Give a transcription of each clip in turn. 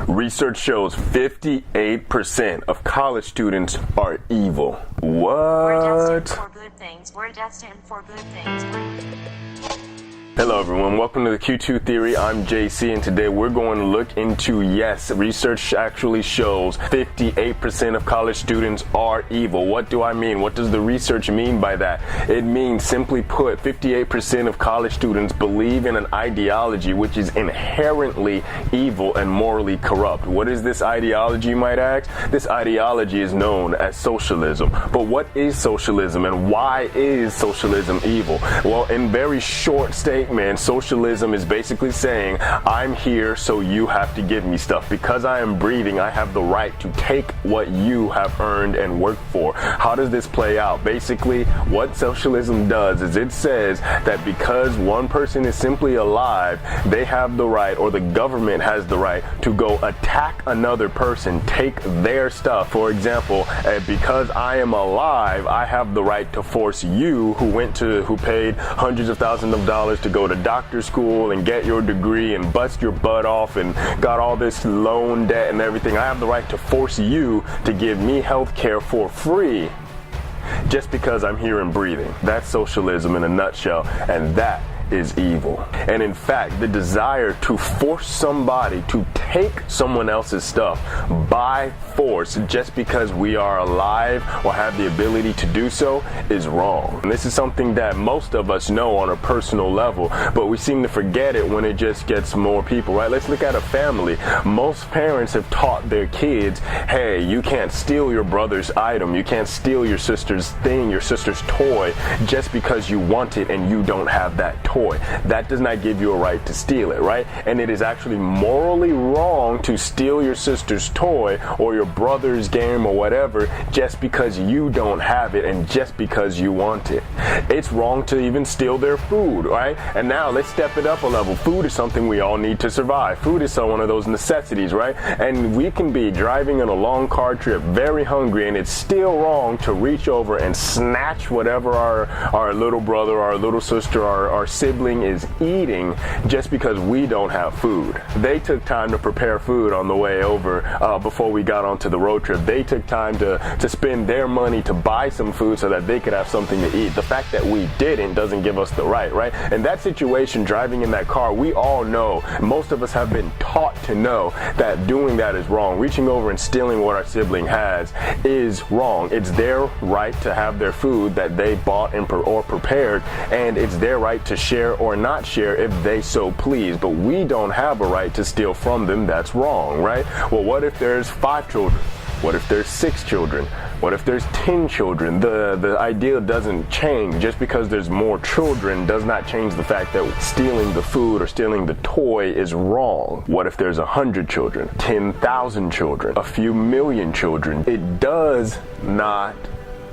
Research shows 58% of college students are evil. What? We're destined for good things. We're destined for good things. Hello everyone, welcome to the Q2 Theory. I'm JC and today we're going to look into, yes, research actually shows 58% of college students are evil. What do I mean? What does the research mean by that? It means, simply put, 58% of college students believe in an ideology which is inherently evil and morally corrupt. What is this ideology, you might ask? This ideology is known as socialism. But what is socialism and why is socialism evil? Well, in very short statements, socialism is basically saying, I'm here, so you have to give me stuff. Because I am breathing, I have the right to take what you have earned and worked for. How does this play out? Basically, what socialism does is it says that because one person is simply alive, they have the right, or the government has the right, to go attack another person, take their stuff. For example, because I am alive, I have the right to force you, who paid hundreds of thousands of dollars to go to doctor school and get your degree and bust your butt off and got all this loan debt and everything. I have the right to force you to give me health care for free just because I'm here and breathing. That's socialism in a nutshell, and that is evil. And in fact, the desire to force somebody to take someone else's stuff by force just because we are alive or have the ability to do so is wrong. And this is something that most of us know on a personal level, but we seem to forget it when it just gets more people, right? Let's look at a family. Most parents have taught their kids, hey, you can't steal your brother's item, you can't steal your sister's thing, your sister's toy, just because you want it and you don't have that toy. That does not give you a right to steal it, right? And it is actually morally wrong to steal your sister's toy or your brother's game or whatever just because you don't have it and just because you want it. It's wrong to even steal their food, right? And now let's step it up a level. Food is something we all need to survive. Food is one of those necessities, right? And we can be driving on a long car trip, very hungry, and it's still wrong to reach over and snatch whatever our little brother, our little sister, our sibling is eating just because we don't have food. They took time to prepare food on the way over before we got onto the road trip. They took time to spend their money to buy some food so that they could have something to eat. The fact that we didn't doesn't give us the right? In that situation, driving in that car, we all know, most of us have been taught to know that doing that is wrong. Reaching over and stealing what our sibling has is wrong. It's their right to have their food that they bought or prepared, and it's their right to share or not share if they so please, but we don't have a right to steal from them. That's wrong, right? Well, what if there's 5 children? What if there's 6 children? What if there's 10 children? The idea doesn't change. Just because there's more children does not change the fact that stealing the food or stealing the toy is wrong. What if there's 100 children, 10,000 children, a few million children? It does not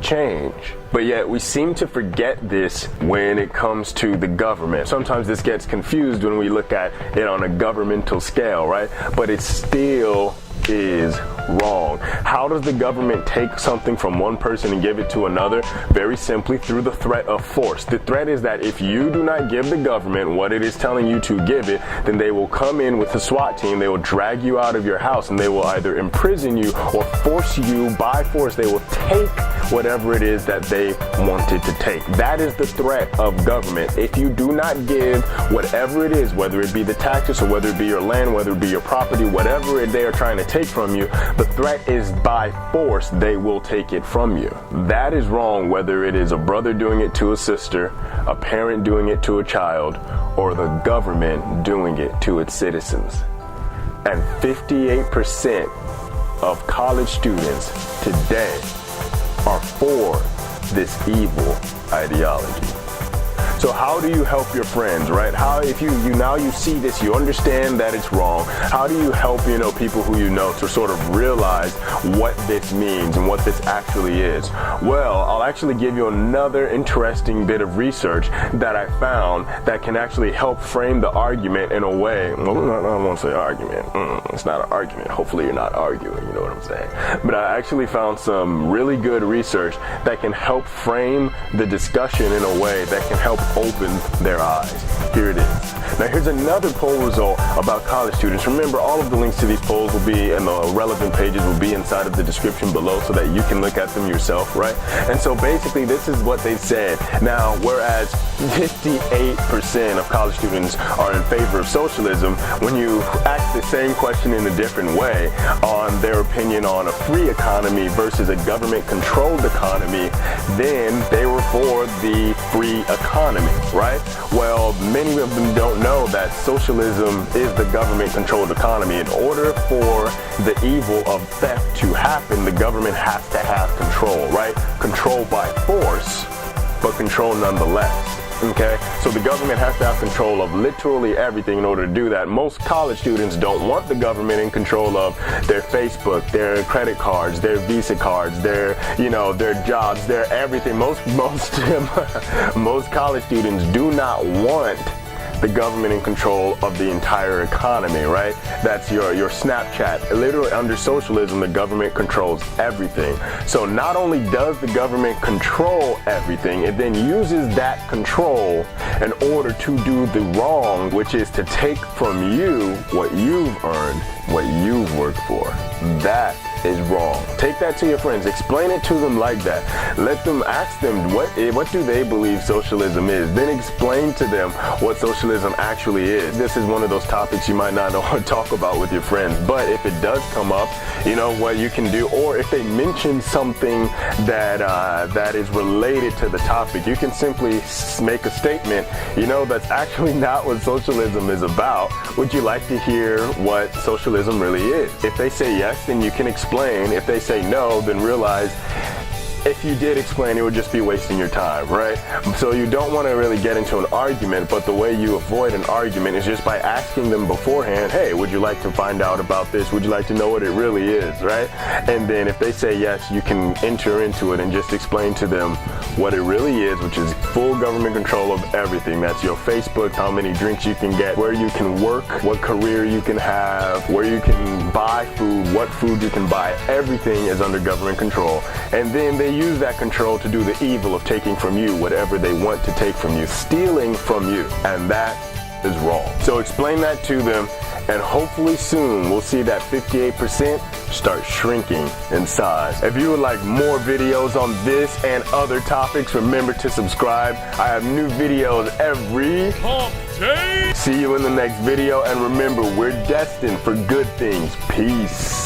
change. But yet we seem to forget this when it comes to the government. Sometimes this gets confused when we look at it on a governmental scale, right? But it still is wrong. How does the government take something from one person and give it to another? Very simply, through the threat of force. The threat is that if you do not give the government what it is telling you to give it, then they will come in with a SWAT team, they will drag you out of your house, and they will either imprison you or force you by force. They will take whatever it is that they wanted to take. That is the threat of government. If you do not give whatever it is, whether it be the taxes or whether it be your land, whether it be your property, whatever they are trying to take from you, the threat is by force they will take it from you. That is wrong, whether it is a brother doing it to a sister, a parent doing it to a child, or the government doing it to its citizens. And 58% of college students today are for this evil ideology. So how do you help your friends, right? How, if you see this, you understand that it's wrong, how do you help, people who you know to sort of realize what this means and what this actually is? Well, I'll actually give you another interesting bit of research that I found that can actually help frame the argument in a way. Well, I don't want to say argument. It's not an argument. Hopefully you're not arguing, you know what I'm saying? But I actually found some really good research that can help frame the discussion in a way that can help open their eyes. Here it is. Now here's another poll result about college students. Remember, all of the links to these polls will be, and the relevant pages will be inside of the description below so that you can look at them yourself, right? And so basically this is what they said. Now, whereas 58% of college students are in favor of socialism, when you ask the same question in a different way on their opinion on a free economy versus a government-controlled economy, then they were for the free economy, right? Well, many of them don't know that socialism is the government-controlled economy. In order for the evil of theft to happen, the government has to have control, right? Control by force, but control nonetheless. Okay, so the government has to have control of literally everything in order to do that. Most college students don't want the government in control of their Facebook, their credit cards, their Visa cards, their jobs, their everything. Most college students do not want the government in control of the entire economy, right? That's your Snapchat. Literally, under socialism, the government controls everything. So not only does the government control everything, it then uses that control in order to do the wrong, which is to take from you what you've earned, what you've worked for. That is wrong. Take that to your friends. Explain it to them like that. Let them ask them what do they believe socialism is. Then explain to them what socialism actually is. This is one of those topics you might not know how to talk about with your friends, but if it does come up, you know what you can do. Or if they mention something that is related to the topic, you can simply make a statement. That's actually not what socialism is about. Would you like to hear what socialism really is? If they say yes, then you can explain. If they say no, then realize if you did explain, it would just be wasting your time, right? So you don't want to really get into an argument, but the way you avoid an argument is just by asking them beforehand, hey, would you like to find out about this? Would you like to know what it really is, right? And then if they say yes, you can enter into it and just explain to them what it really is, which is full government control of everything. That's your Facebook, how many drinks you can get, where you can work, what career you can have, where you can buy food, what food you can buy. Everything is under government control. And then they use that control to do the evil of taking from you whatever they want to take from you, stealing from you, and that is wrong. So explain that to them, and hopefully soon we'll see that 58% start shrinking in size. If you would like more videos on this and other topics, remember to subscribe. I have new videos every day. See you in the next video, and remember, we're destined for good things. Peace.